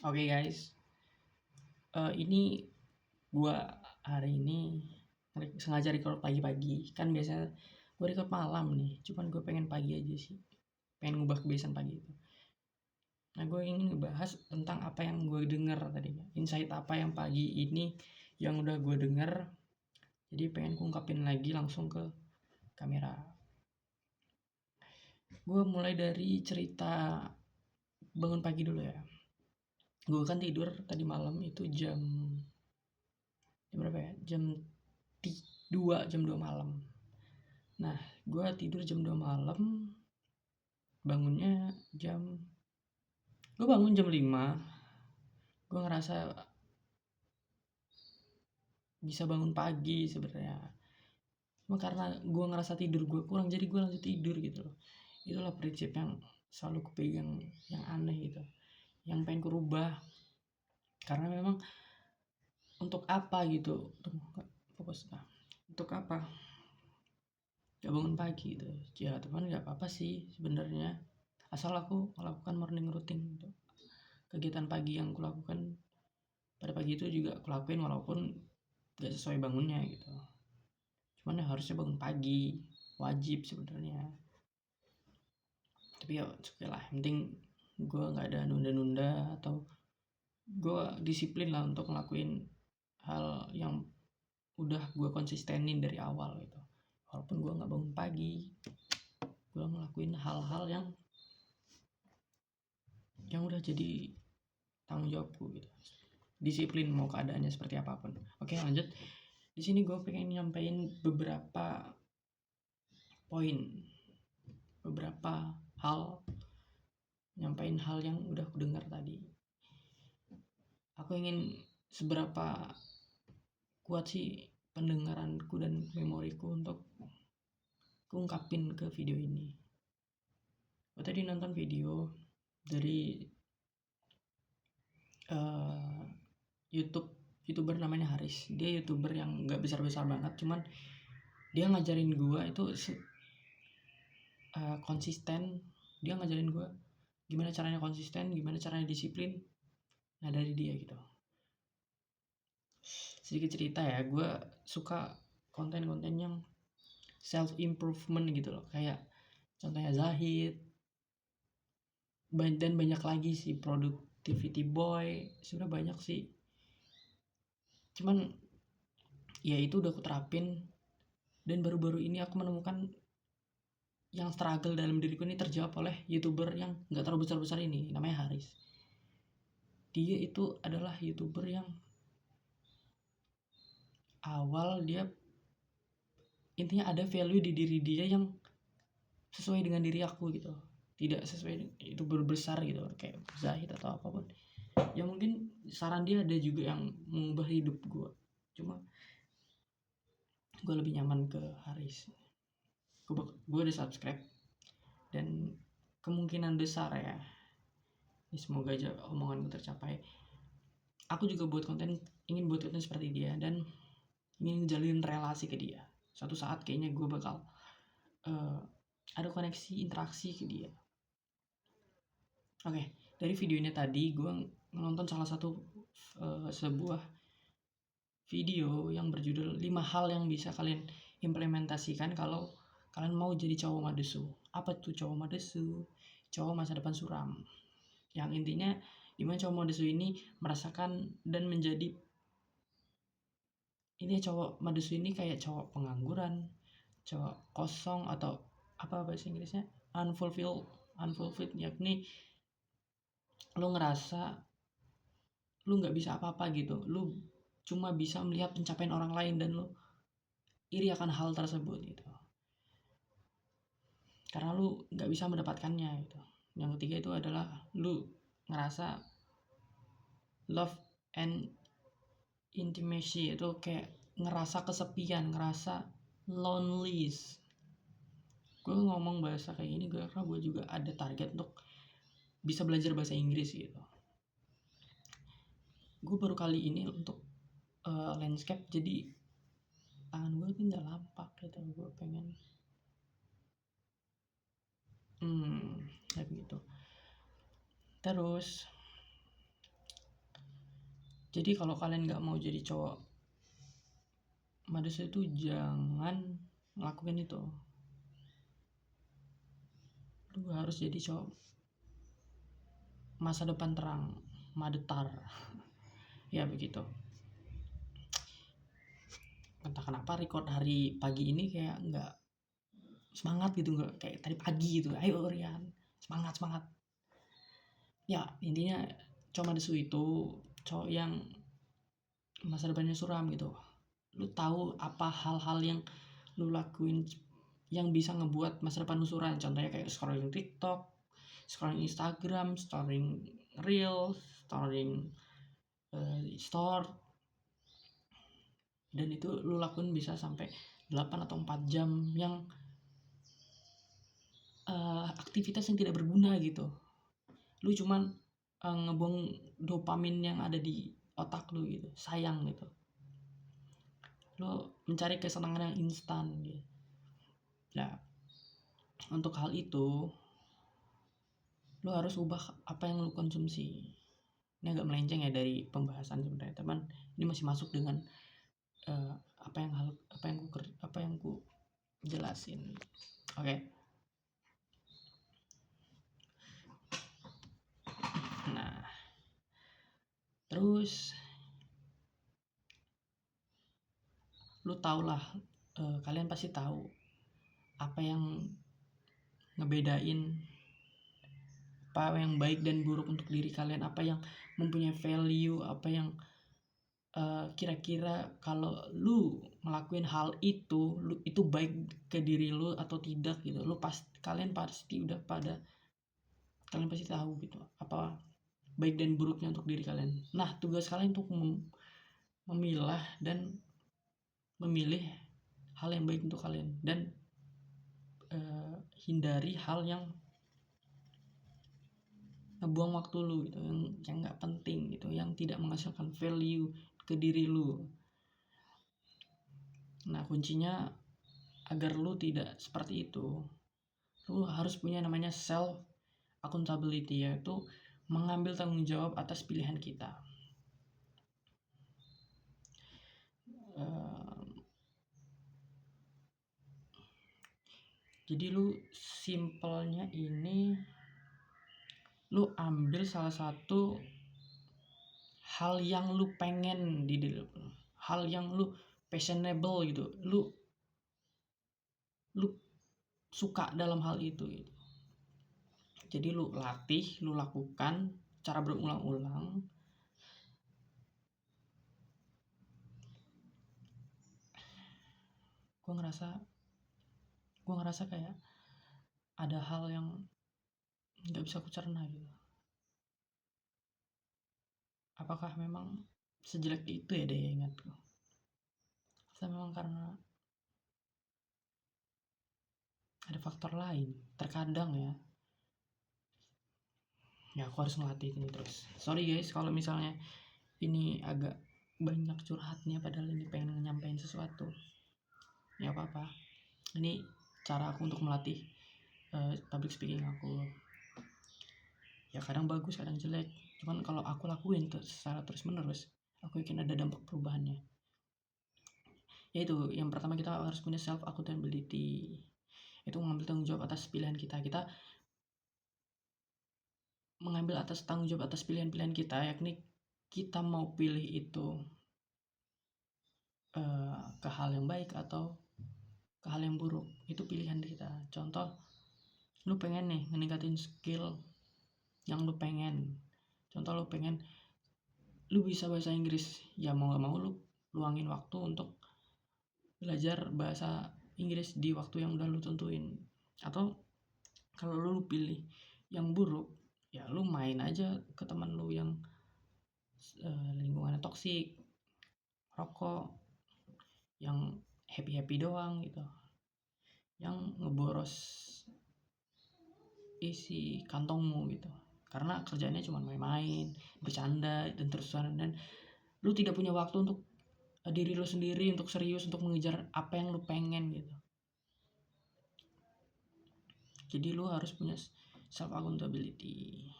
Oke guys, ini gua hari ini sengaja record pagi-pagi. Kan biasanya gua record malam nih, cuman gue pengen pagi aja sih. Pengen ngubah kebiasaan pagi itu. Nah, gue ingin ngebahas tentang apa yang gue denger tadi. Insight apa yang pagi ini yang udah gue denger. Jadi pengen ungkapin lagi langsung ke kamera. Gue mulai dari cerita bangun pagi dulu ya. Gue kan tidur tadi malam itu jam berapa ya? Jam 2 malam. Nah, gue tidur jam 2 malam, bangunnya gue bangun jam 5. Gue ngerasa bisa bangun pagi sebenarnya. Cuma karena gue ngerasa tidur gue kurang, jadi gue lanjut tidur gitu loh. Itulah prinsip yang selalu kupegang, yang aneh gitu, yang pengen kurubah. Karena memang untuk apa gitu, fokus. Nah, untuk apa gak bangun pagi gitu ya, teman, gak apa-apa sih sebenarnya, asal aku melakukan morning routine gitu. Kegiatan pagi yang kulakukan pada pagi itu juga kulakuin walaupun gak sesuai bangunnya gitu. Cuman ya harusnya bangun pagi, wajib sebenarnya. Tapi ya oke lah, yang penting gue gak ada nunda-nunda atau gue disiplin lah untuk ngelakuin hal yang udah gue konsistenin dari awal gitu. Walaupun gue gak bangun pagi, gue ngelakuin hal-hal yang udah jadi tanggung jawabku gitu. Disiplin mau keadaannya seperti apapun. Oke, lanjut. Di sini gue pengen nyampein beberapa poin, beberapa hal, nyampein hal yang udah aku dengar tadi. Aku ingin seberapa kuat sih pendengaranku dan memoriku untuk ungkapin ke video ini. Gue tadi nonton video dari YouTuber namanya Haris. Dia YouTuber yang gak besar-besar banget, cuman dia ngajarin gue itu konsisten. Dia ngajarin gue gimana caranya konsisten, gimana caranya disiplin. Nah, dari dia gitu. Sedikit cerita ya, gue suka konten-konten yang self improvement gitu loh, kayak contohnya Zahid, dan banyak lagi sih, Productivity Boy, sebenarnya banyak sih. Cuman ya itu udah aku terapin, dan baru-baru ini aku menemukan yang struggle dalam diriku ini terjawab oleh YouTuber yang gak terlalu besar-besar ini, namanya Haris. Dia itu adalah YouTuber yang awal dia intinya ada value di diri dia yang sesuai dengan diri aku gitu, tidak sesuai itu berbesar gitu kayak Zahid atau apapun. Ya mungkin saran dia ada juga yang mengubah hidup gue, cuma gue lebih nyaman ke Haris. Gue udah subscribe dan kemungkinan besar ya, ini semoga aja omongan gue tercapai. Aku juga ingin buat konten seperti dia dan ingin jalin relasi ke dia. Suatu saat kayaknya gue bakal ada koneksi interaksi ke dia. Oke, dari videonya tadi gue nonton salah satu sebuah video yang berjudul 5 hal yang bisa kalian implementasikan kalau kalian mau jadi cowok madesu. Apa tuh cowok madesu? Cowok masa depan suram. Yang intinya dimana cowok madesu ini merasakan dan menjadi, ini cowok madesu ini kayak cowok pengangguran, cowok kosong, atau apa bahasa Inggrisnya, unfulfilled, yakni lu ngerasa lu nggak bisa apa-apa gitu, lu cuma bisa melihat pencapaian orang lain dan lu iri akan hal tersebut gitu, karena lu nggak bisa mendapatkannya gitu. Yang ketiga itu adalah lu ngerasa love and intimacy, itu kayak ngerasa kesepian, ngerasa lonely. Gue ngomong bahasa kayak gini karena gue juga ada target untuk bisa belajar bahasa Inggris gitu. Gue baru kali ini untuk landscape, jadi tangan gue tuh nggak lampak gitu. Gue pengen kayak gitu. Terus Jadi kalau kalian nggak mau jadi cowok madesu itu jangan ngelakuin itu. Lu harus jadi cowok masa depan terang, madetar. Ya begitu. Entah kenapa record hari pagi ini kayak nggak semangat gitu, nggak kayak tadi pagi gitu. Ayo Rian, semangat. Ya intinya cowok madesu itu cowok yang masa depannya suram gitu. Lu tahu apa hal-hal yang lu lakuin yang bisa ngebuat masa depan lu suram. Contohnya kayak scrolling TikTok, scrolling Instagram, scrolling Reels, scrolling store, dan itu lu lakuin bisa sampai 8 atau 4 jam yang aktivitas yang tidak berguna gitu. Lu cuman ngebuang dopamin yang ada di otak lu gitu, sayang gitu. Lu mencari kesenangan yang instan gitu. Nah, untuk hal itu lu harus ubah apa yang lu konsumsi. Ini agak melenceng ya dari pembahasan sebenarnya, teman. Ini masih masuk dengan apa yang ku jelasin. Oke. Nah, terus lu tau lah, kalian pasti tahu apa yang ngebedain apa yang baik dan buruk untuk diri kalian, apa yang mempunyai value, apa yang kira-kira kalau lu ngelakuin hal itu, itu baik ke diri lu atau tidak gitu. Kalian pasti tahu gitu apa baik dan buruknya untuk diri kalian. Nah, tugas kalian untuk memilah dan memilih hal yang baik untuk kalian, dan hindari hal yang ngebuang waktu lu gitu, yang nggak penting gitu, yang tidak menghasilkan value ke diri lu. Nah, kuncinya agar lu tidak seperti itu, lu harus punya namanya self accountability, yaitu mengambil tanggung jawab atas pilihan kita. Jadi lu simpelnya ini, lu ambil salah satu hal yang lu pengen di diri lu, hal yang lu passionable gitu, lu suka dalam hal itu gitu. Jadi lu latih, lu lakukan cara berulang-ulang. Gue ngerasa kayak ada hal yang nggak bisa aku cerna gitu. Apakah memang sejelek itu ya daya ingatku? Atau memang karena ada faktor lain? Terkadang ya aku harus ngelatih ini terus. Sorry guys kalau misalnya ini agak banyak curhatnya, padahal ini pengen nyampein sesuatu. Ya apa-apa. Ini cara aku untuk melatih public speaking aku. Ya kadang bagus, kadang jelek. Cuman kalau aku lakuin secara terus menerus, aku yakin ada dampak perubahannya. Yaitu yang pertama, kita harus punya self accountability. Itu mengambil tanggung jawab atas pilihan kita. Kita mengambil tanggung jawab atas pilihan-pilihan kita, yakni kita mau pilih itu ke hal yang baik atau ke hal yang buruk. Itu pilihan kita. Contoh, lu pengen nih meningkatin skill yang lu pengen. Contoh lu pengen lu bisa bahasa Inggris, ya mau gak mau lu luangin waktu untuk belajar bahasa Inggris di waktu yang udah lu tentuin. Atau kalau lu pilih yang buruk, ya lu main aja ke teman lu yang lingkungannya toksik, rokok, yang happy doang gitu, yang ngeboros isi kantongmu gitu, karena kerjanya cuma main-main, bercanda, dan terusan, dan lu tidak punya waktu untuk diri lu sendiri, untuk serius, untuk mengejar apa yang lu pengen gitu. Jadi lu harus punya self accountability.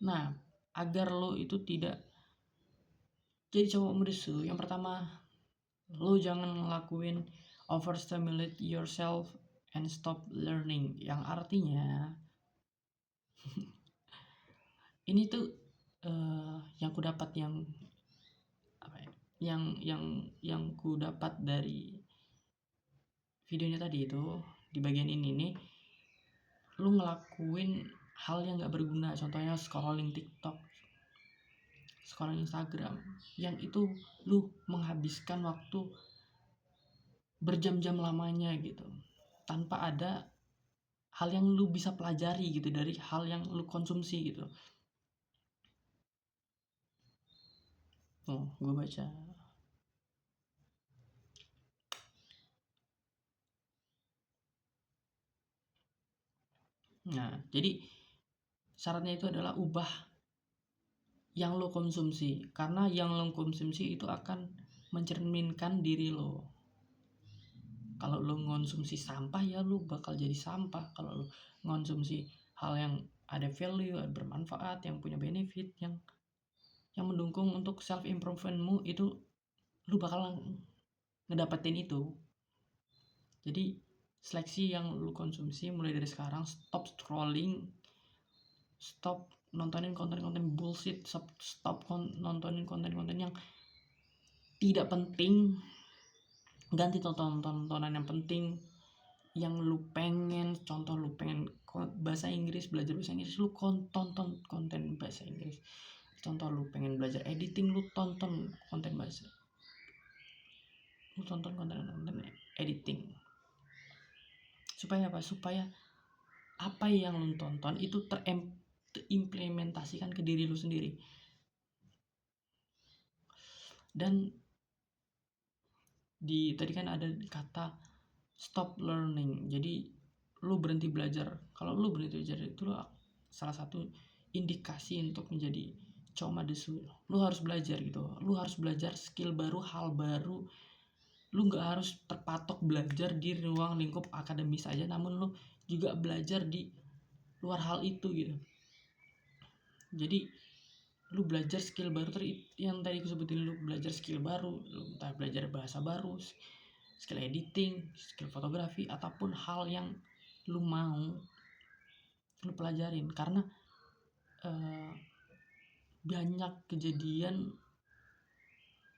Nah, agar lu itu tidak Jadi cowok medesu, yang pertama, lo jangan ngelakuin overstimulate yourself and stop learning, yang artinya ini tuh yang ku dapat yang apa ya, yang ku dapat dari videonya tadi itu, di bagian ini nih, lu ngelakuin hal yang gak berguna, contohnya scrolling TikTok, scrolling Instagram, yang itu lu menghabiskan waktu berjam-jam lamanya gitu, tanpa ada hal yang lu bisa pelajari gitu dari hal yang lu konsumsi gitu. Gue baca. Nah, jadi syaratnya itu adalah ubah yang lo konsumsi, karena yang lo konsumsi itu akan mencerminkan diri lo. Kalau lo ngonsumsi sampah, ya lo bakal jadi sampah. Kalau lo ngonsumsi hal yang ada value, bermanfaat, yang punya benefit, yang mendukung untuk self improvementmu, itu lo bakal ngedapetin itu. Jadi seleksi yang lo konsumsi mulai dari sekarang. Stop scrolling, stop nontonin konten-konten bullshit, stop nontonin konten-konten yang tidak penting, ganti tontonan yang penting, yang lu pengen. Contoh, lu pengen bahasa Inggris, belajar bahasa Inggris, lu tonton konten bahasa Inggris. Contoh, lu pengen belajar editing, lu tonton konten editing. Supaya apa? Supaya apa yang lu tonton itu terimplementasikan ke diri lu sendiri. Dan tadi kan ada kata stop learning, jadi lu berhenti belajar. Kalau lu berhenti belajar, itu salah satu indikasi untuk menjadi cowok madesu. Lu harus belajar gitu, lu harus belajar skill baru, hal baru. Lu gak harus terpatok belajar di ruang lingkup akademis aja, namun lu juga belajar di luar hal itu gitu. Jadi lu belajar skill baru, yang tadi aku sebutin. Lu belajar skill baru, lu entah belajar bahasa baru, skill editing, skill fotografi, ataupun hal yang lu mau lu pelajarin. Karena banyak kejadian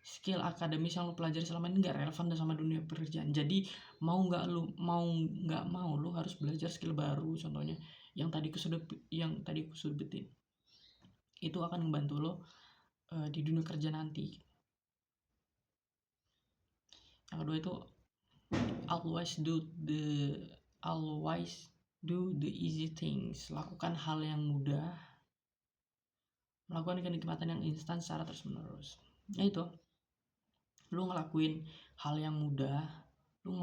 skill akademis yang lu pelajari selama ini gak relevan sama dunia pekerjaan. Jadi mau nggak mau lu harus belajar skill baru. Contohnya yang tadi aku sebutin, itu akan membantu lo di dunia kerja nanti. Yang kedua itu always do the easy things. Lakukan hal yang mudah, melakukan kenikmatan yang instan secara terus menerus. Nah itu, lu ngelakuin hal yang mudah, lu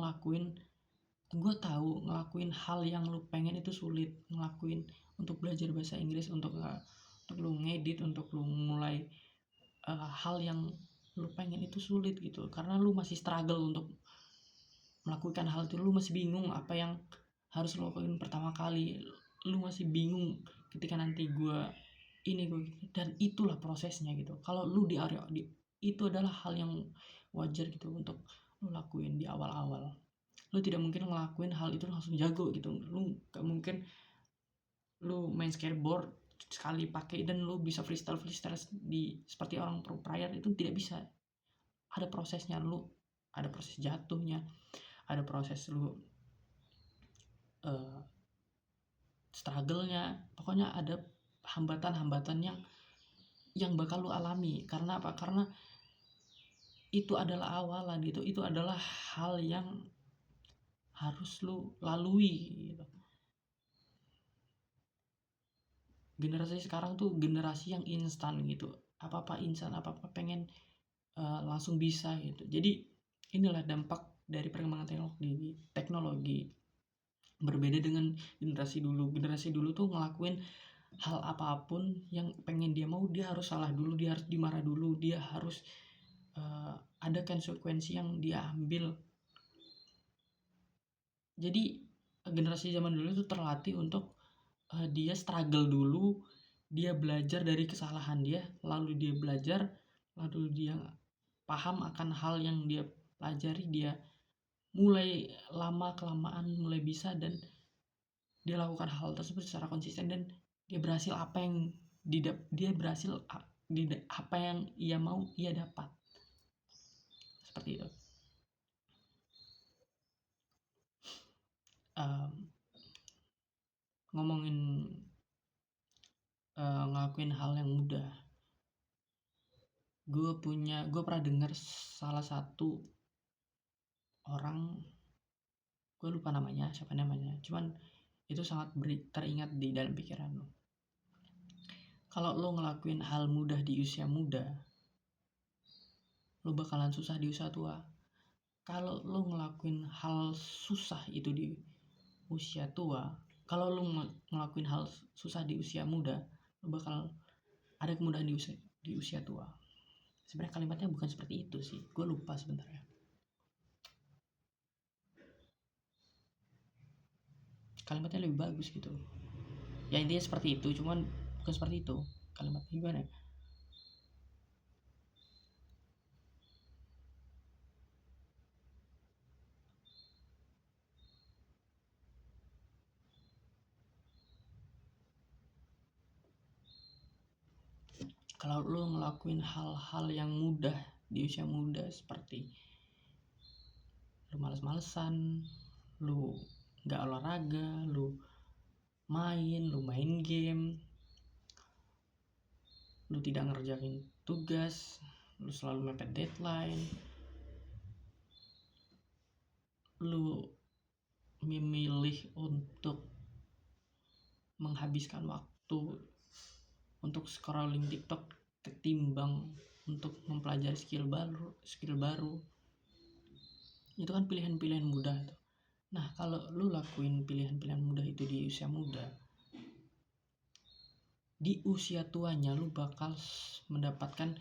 gue tahu ngelakuin hal yang lu pengen itu sulit. Ngelakuin untuk belajar bahasa Inggris, untuk lu ngedit, untuk lu mulai hal yang lu pengen itu sulit gitu, karena lu masih struggle untuk melakukan hal itu. Lu masih bingung apa yang harus lu lakuin pertama kali. Lu masih bingung ketika nanti dan itulah prosesnya gitu. Kalau lu di area itu adalah hal yang wajar gitu untuk lu lakuin di awal-awal. Lu tidak mungkin ngelakuin hal itu langsung jago gitu. Lu gak mungkin lu main skateboard sekali pakai dan lu bisa freestyle seperti orang pro player. Itu tidak bisa. Ada prosesnya. Lu ada proses jatuhnya, ada proses lu struggle-nya. Pokoknya ada hambatan-hambatan yang bakal lu alami. Karena apa? Karena itu adalah awalan gitu. Itu adalah hal yang harus lu lalui gitu. Generasi sekarang tuh generasi yang instan gitu. Apa-apa instan, apa-apa pengen langsung bisa gitu. Jadi inilah dampak dari perkembangan teknologi. Berbeda dengan generasi dulu. Generasi dulu tuh ngelakuin hal apapun yang pengen dia mau, dia harus salah dulu, dia harus dimarah dulu, dia harus ada konsekuensi yang dia ambil. Jadi generasi zaman dulu itu terlatih untuk dia struggle dulu, dia belajar dari kesalahan dia, lalu dia belajar lalu dia paham akan hal yang dia pelajari, dia mulai lama kelamaan mulai bisa, dan dia lakukan hal tersebut secara konsisten, dan dia berhasil apa yang apa yang ia mau ia dapat, seperti itu. Ngomongin ngelakuin hal yang mudah, gue pernah dengar salah satu orang, gue lupa siapa namanya, cuman itu sangat teringat di dalam pikiran lo. Kalau lo ngelakuin hal mudah di usia muda, lo bakalan susah di usia tua. Kalau lo ngelakuin hal susah itu di usia tua, kalau lo ngelakuin hal susah di usia muda, lo bakal ada kemudahan di usia tua. Sebenarnya kalimatnya bukan seperti itu sih, gue lupa sebentar ya. Kalimatnya lebih bagus gitu ya, intinya seperti itu, cuman bukan seperti itu kalimatnya. Gimana ya? Kalau lo ngelakuin hal-hal yang mudah di usia muda, seperti lu males-malesan, lu nggak olahraga, lu main game, lu tidak ngerjain tugas, lu selalu mepet deadline, lu memilih untuk menghabiskan waktu untuk scrolling TikTok ketimbang untuk mempelajari skill baru, itu kan pilihan-pilihan mudah tuh. Nah, kalau lu lakuin pilihan-pilihan mudah itu di usia muda, di usia tuanya lu bakal mendapatkan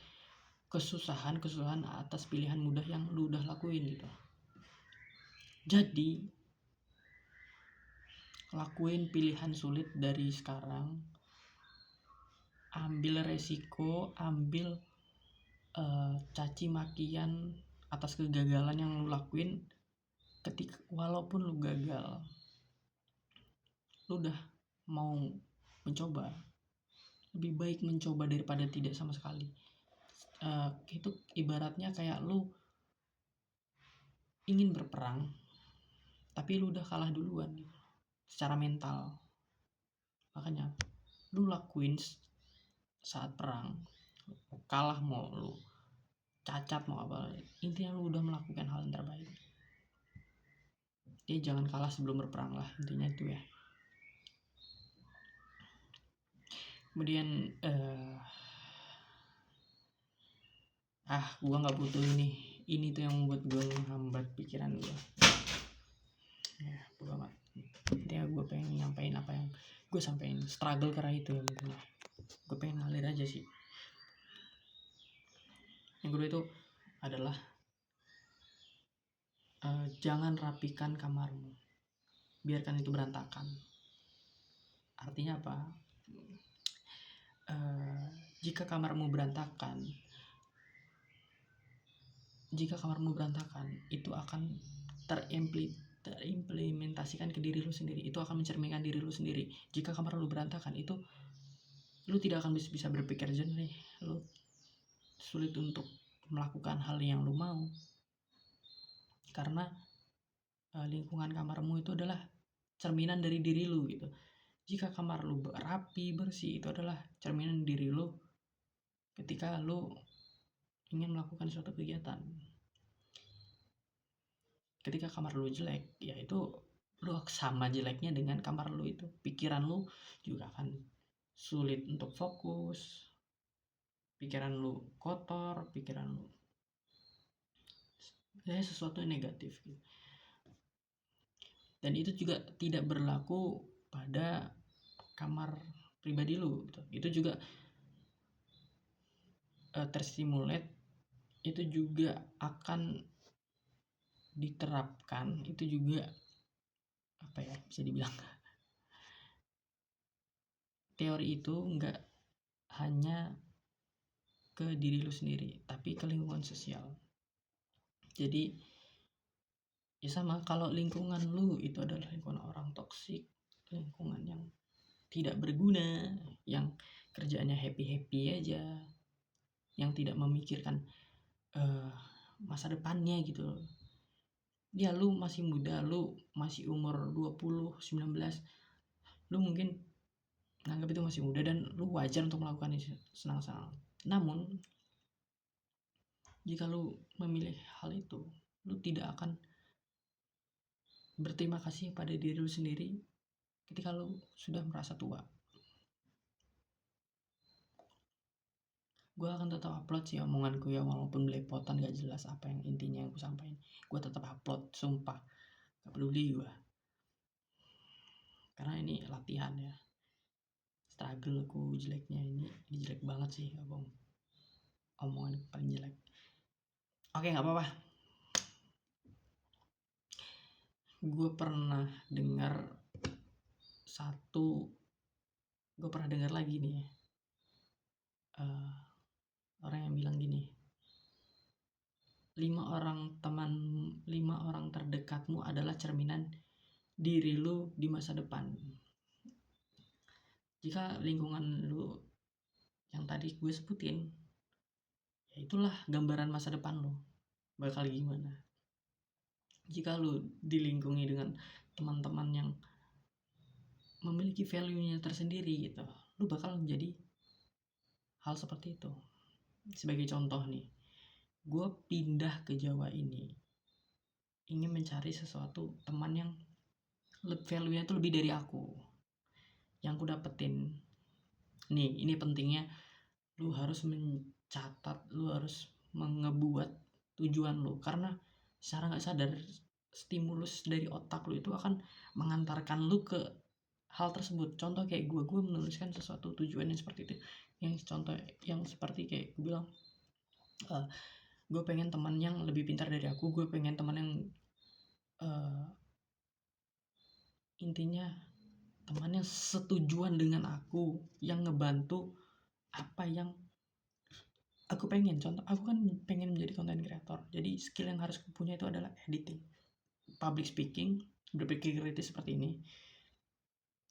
kesusahan atas pilihan mudah yang lu udah lakuin gitu. Jadi lakuin pilihan sulit dari sekarang, ambil resiko, ambil caci makian atas kegagalan yang lu lakuin. Ketika walaupun lu gagal, lu udah mau mencoba, lebih baik mencoba daripada tidak sama sekali. Itu ibaratnya kayak lu ingin berperang tapi lu udah kalah duluan gitu, secara mental. Makanya lu lakuin saat perang, kalah mau lu cacat mau apa, intinya lu udah melakukan hal yang terbaik. Jadi jangan kalah sebelum berperang lah, intinya itu ya. Kemudian gua nggak butuh ini tuh yang membuat gua menghambat pikiran gua ya, bodo amat. Intinya gue pengen nyampein apa yang gue sampein, struggle karena itu ya, mungkin gue pengen ngalir aja sih. Yang kedua itu adalah jangan rapikan kamarmu, biarkan itu berantakan. Artinya apa? Jika kamarmu berantakan, itu akan terimplementasikan ke diri lu sendiri. Itu akan mencerminkan diri lu sendiri. Jika kamar lu berantakan, itu lu tidak akan bisa berpikir jernih, lu sulit untuk melakukan hal yang lu mau, karena lingkungan kamarmu itu adalah cerminan dari diri lu gitu. Jika kamar lu rapi, bersih, itu adalah cerminan diri lu ketika lu ingin melakukan suatu kegiatan. Ketika kamar lu jelek, ya itu lu sama jeleknya dengan kamar lu itu. Pikiran lu juga akan sulit untuk fokus, pikiran lu kotor, pikiran lu sesuatu yang negatif gitu. Dan itu juga tidak berlaku pada kamar pribadi lu gitu. Itu juga terstimulat, itu juga akan diterapkan, itu juga apa ya, bisa dibilang teori itu nggak hanya ke diri lu sendiri, tapi ke lingkungan sosial. Jadi ya sama, kalau lingkungan lu itu adalah lingkungan orang toksik, lingkungan yang tidak berguna, yang kerjaannya happy-happy aja, yang tidak memikirkan masa depannya gitu. Ya lu masih muda, lu masih umur 20, 19, lu mungkin menganggap itu masih muda dan lu wajar untuk melakukan itu senang-senang. Namun jika lu memilih hal itu, lu tidak akan berterima kasih pada diri lu sendiri ketika lu sudah merasa tua. Gue akan tetap upload sih omonganku ya, walaupun belepotan gak jelas apa yang intinya yang gue sampaikan. Gue tetap upload, sumpah, gak peduli gue, karena ini latihan ya. Struggle ku jeleknya ini jelek banget sih, gak bohong, omongan paling jelek. Oke, gak apa-apa. Gue pernah dengar lagi nih orang yang bilang gini, 5 orang terdekatmu adalah cerminan diri lu di masa depan. Jika lingkungan lu yang tadi gue sebutin, ya itulah gambaran masa depan lu bakal gimana. Jika lu dilingkungi dengan teman-teman yang memiliki value-nya tersendiri gitu, lu bakal menjadi hal seperti itu. Sebagai contoh nih, gue pindah ke Jawa ini ingin mencari sesuatu teman yang value-nya itu lebih dari aku, yang ku dapetin. Nih, ini pentingnya lu harus mencatat, lu harus ngebuat tujuan lu, karena secara gak sadar stimulus dari otak lu itu akan mengantarkan lu ke hal tersebut. Contoh kayak gue menuliskan sesuatu tujuan yang seperti itu, yang contoh yang seperti kayak gue bilang, gue pengen teman yang lebih pintar dari aku, gue pengen teman yang intinya teman yang setujuan dengan aku, yang ngebantu apa yang aku pengen. Contoh, aku kan pengen menjadi content creator, jadi skill yang harus aku punya itu adalah editing, public speaking, berpikir kritis seperti ini.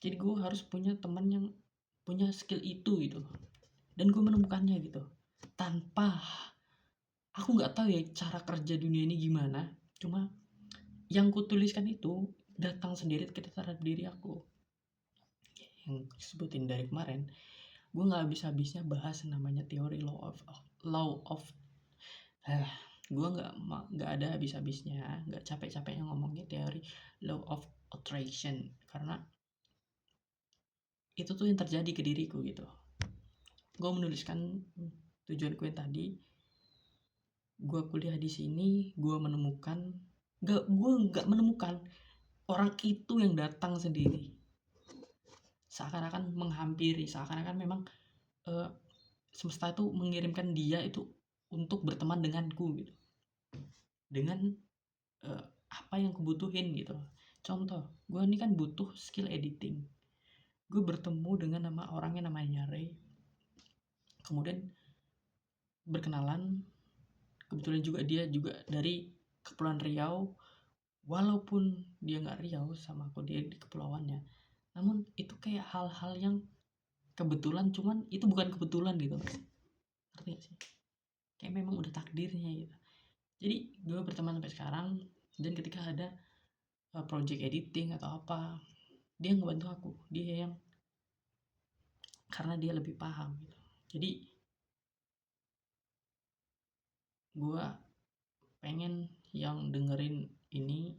Jadi gue harus punya teman yang punya skill itu gitu, dan gue menemukannya gitu. Tanpa aku nggak tahu ya cara kerja dunia ini gimana, cuma yang ku tuliskan itu datang sendiri terhadap diri aku. Yang sebutin dari kemarin, gue nggak habis-habisnya bahas namanya teori law of gue nggak ada habis-habisnya, nggak capek-capeknya ngomongin teori law of attraction, karena itu tuh yang terjadi ke diriku gitu. Gue menuliskan tujuanku yang tadi, gue kuliah di sini, gue nggak menemukan orang itu yang datang sendiri, seakan-akan menghampiri, seakan-akan memang semesta itu mengirimkan dia itu untuk berteman denganku gitu, dengan apa yang kubutuhin gitu. Contoh, gue ini kan butuh skill editing, gue bertemu dengan orang yang namanya Ray, kemudian berkenalan, kebetulan juga dia juga dari Kepulauan Riau, walaupun dia nggak Riau sama aku, dia di kepulauannya, namun itu kayak hal-hal yang kebetulan, cuman itu bukan kebetulan gitu, ngerti gak sih? Kayak memang udah takdirnya gitu. Jadi gue berteman sampai sekarang, dan ketika ada project editing atau apa, dia ngebantu aku, dia yang karena dia lebih paham gitu. Jadi gue pengen yang dengerin ini,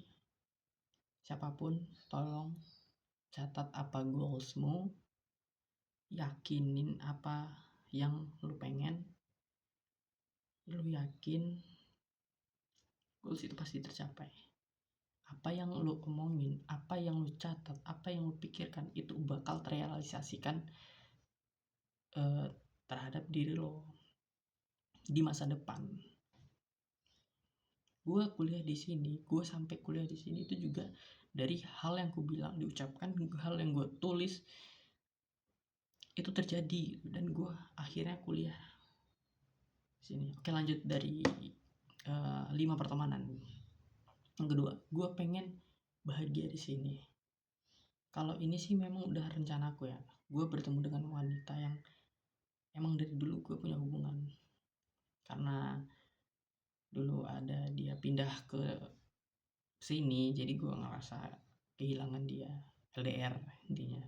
siapapun, tolong catat apa goalsmu, yakinin apa yang lu pengen, lu yakin goals itu pasti tercapai. Apa yang lu omongin, apa yang lu catat, apa yang lu pikirkan, itu bakal terrealisasikan terhadap diri lo di masa depan. Gue kuliah di sini, gue sampai kuliah di sini itu juga dari hal yang gue bilang, diucapkan, hal yang gue tulis itu terjadi, dan gue akhirnya kuliah sini. Oke, lanjut dari 5 pertemanan. Yang kedua, gue pengen bahagia di sini. Kalau ini sih memang udah rencanaku ya. Gue bertemu dengan wanita yang emang dari dulu gue punya hubungan. Karena dulu ada dia pindah ke sini, jadi gue ngerasa kehilangan dia, LDR intinya.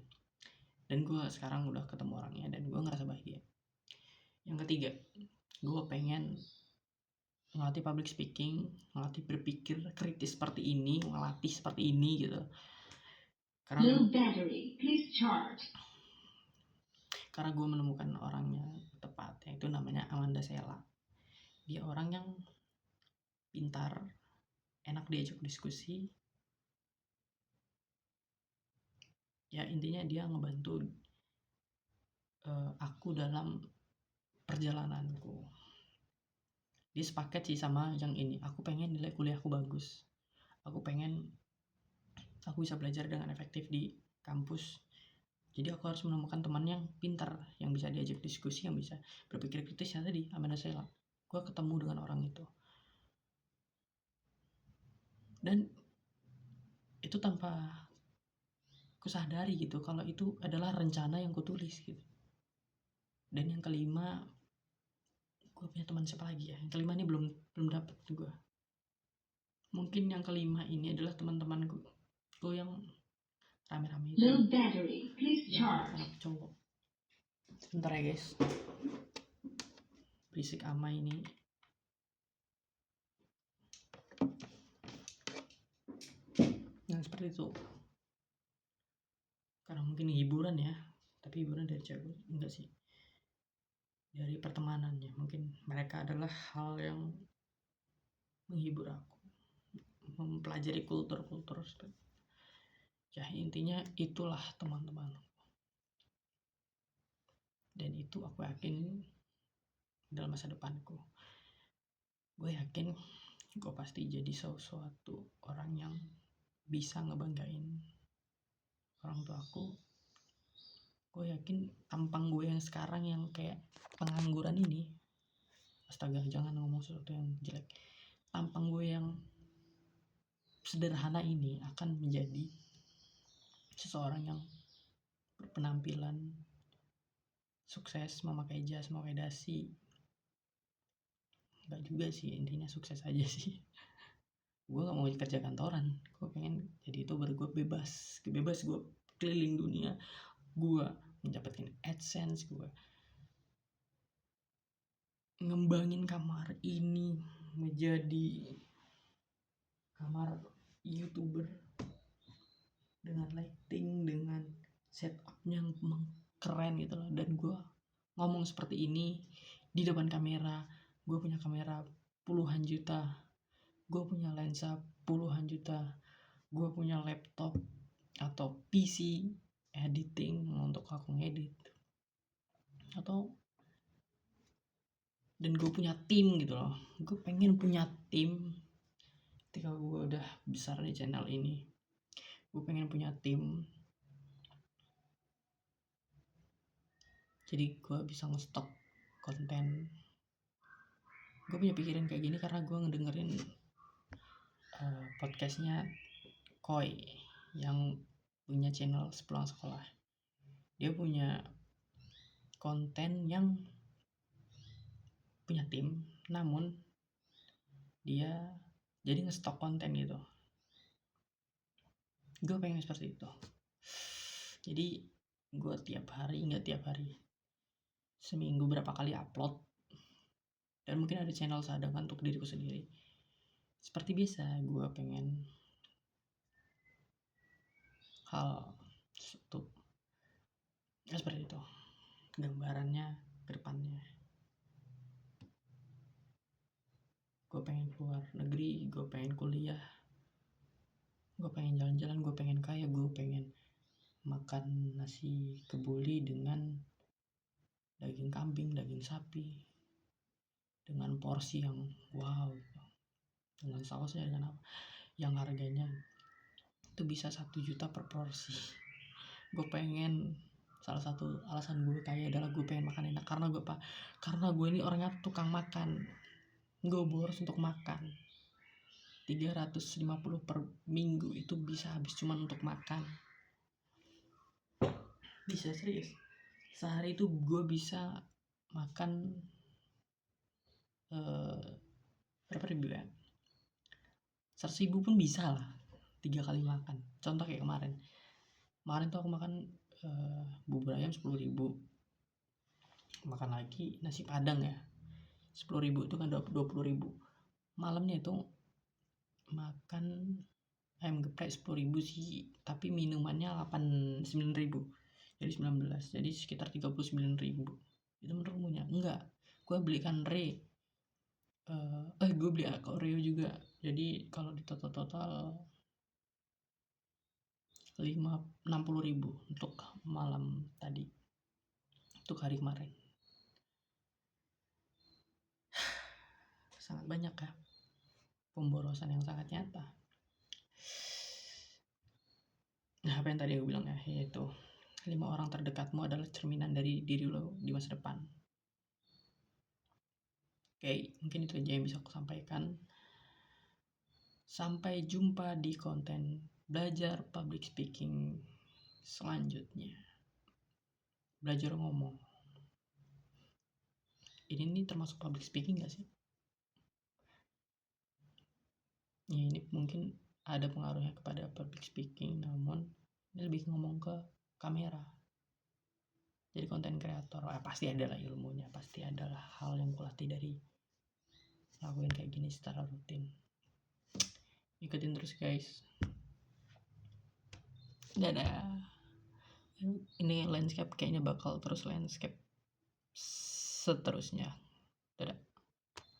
Dan gue sekarang udah ketemu orangnya dan gue ngerasa bahagia. Yang ketiga, gue pengen ngelatih public speaking, ngelatih berpikir kritis seperti ini, ngelatih seperti ini gitu. Karena gue menemukan orangnya tepat, yaitu namanya Amanda Sela. Dia orang yang pintar, enak diajak diskusi. Ya intinya dia ngebantu aku dalam perjalananku. Dia sepaket sih sama yang ini. Aku pengen nilai kuliahku bagus. Aku pengen aku bisa belajar dengan efektif di kampus. Jadi aku harus menemukan teman yang pintar, yang bisa diajak diskusi, yang bisa berpikir kritis. Ya tadi Amanda Sela, gue ketemu dengan orang itu, dan itu tanpa kusadari gitu kalau itu adalah rencana yang kutulis gitu. Dan yang kelima, gue punya teman siapa lagi ya? Yang kelima ini belum dapet gue. Mungkin yang kelima ini adalah teman-temanku yang rame-rame itu. Low battery, please charge. Anak cowok. Bentar ya guys. Berisik ama ini. Yang seperti itu. Karena mungkin hiburan ya. Tapi hiburan dari cewek enggak sih. Dari pertemanannya. Mungkin mereka adalah hal yang menghibur aku. Mempelajari kultur-kultur. Ya intinya itulah teman-teman. Dan itu aku yakin dalam masa depanku. Gue yakin gue pasti jadi sesuatu orang yang bisa ngebanggain orang tua aku. Gue yakin tampang gue yang sekarang yang kayak pengangguran ini, astaga jangan ngomong sesuatu yang jelek, tampang gue yang sederhana ini akan menjadi seseorang yang berpenampilan sukses, memakai jas, memakai dasi. Enggak juga sih, intinya sukses aja sih. Gue gak mau kerja kantoran, gue pengen jadi youtuber. Gue bebas gue keliling dunia, gue mendapatkan AdSense, gue ngembangin kamar ini menjadi kamar youtuber dengan lighting, dengan setupnya yang keren gitu loh. Dan gue ngomong seperti ini di depan kamera. Gue punya kamera puluhan juta, gue punya lensa puluhan juta, gue punya laptop atau PC editing untuk aku ngedit, dan gue punya tim gitu loh. Gue pengen punya tim ketika gue udah besar di channel ini. Gue pengen punya tim, jadi gue bisa ngestok konten. Gue punya pikiran kayak gini karena gue ngedengerin podcastnya Koi yang punya channel Sepulang Sekolah. Dia punya konten yang punya tim, namun dia jadi ngestok konten gitu. Gue pengen seperti itu. Jadi gue nggak tiap hari, seminggu berapa kali upload, dan mungkin ada channel cadangan untuk diriku sendiri. Seperti biasa, gue pengen hal sesuatu ya seperti itu gambarannya ke depannya. Gue pengen keluar negeri, gue pengen kuliah, gue pengen jalan-jalan, gue pengen kaya, gue pengen makan nasi kebuli dengan daging kambing, daging sapi, dengan porsi yang wow gitu. Dengan sausnya, dengan apa yang harganya itu bisa 1 juta per porsi. Gue pengen salah satu alasan gue kaya adalah gue pengen makan enak. Karena gue ini orangnya tukang makan, gue boros untuk makan. 350 per minggu itu bisa habis cuman untuk makan. Bisa, serius. Sehari itu gue bisa makan berapa ribu ya, 100.000 pun bisa lah 3 kali makan. Contoh kayak kemarin tuh aku makan bubur ayam 10.000, makan lagi nasi padang ya 10.000, itu kan 20.000. Malamnya itu makan ayam geprek 10.000 sih, tapi minumannya 9.000, jadi 19, jadi sekitar 39.000. Itu menurutmu nya? Enggak, gue belikan gue beli Oreo juga, jadi kalau di total 60.000 untuk malam tadi, untuk hari kemarin. Sangat banyak ya, pemborosan yang sangat nyata. Nah, apa yang tadi aku bilang ya, yaitu 5 orang terdekatmu adalah cerminan dari diri lo di masa depan. Oke, mungkin itu aja yang bisa aku sampaikan. Sampai jumpa di konten belajar public speaking selanjutnya. Belajar ngomong. Ini termasuk public speaking gak sih? Ya, ini mungkin ada pengaruhnya kepada public speaking, namun ini lebih ngomong ke kamera. Jadi konten kreator, pasti ada lah ilmunya, pasti adalah hal yang kulatih dari lakuin kayak gini secara rutin. Ikutin terus guys. Dadah. Ini landscape kayaknya bakal terus landscape seterusnya.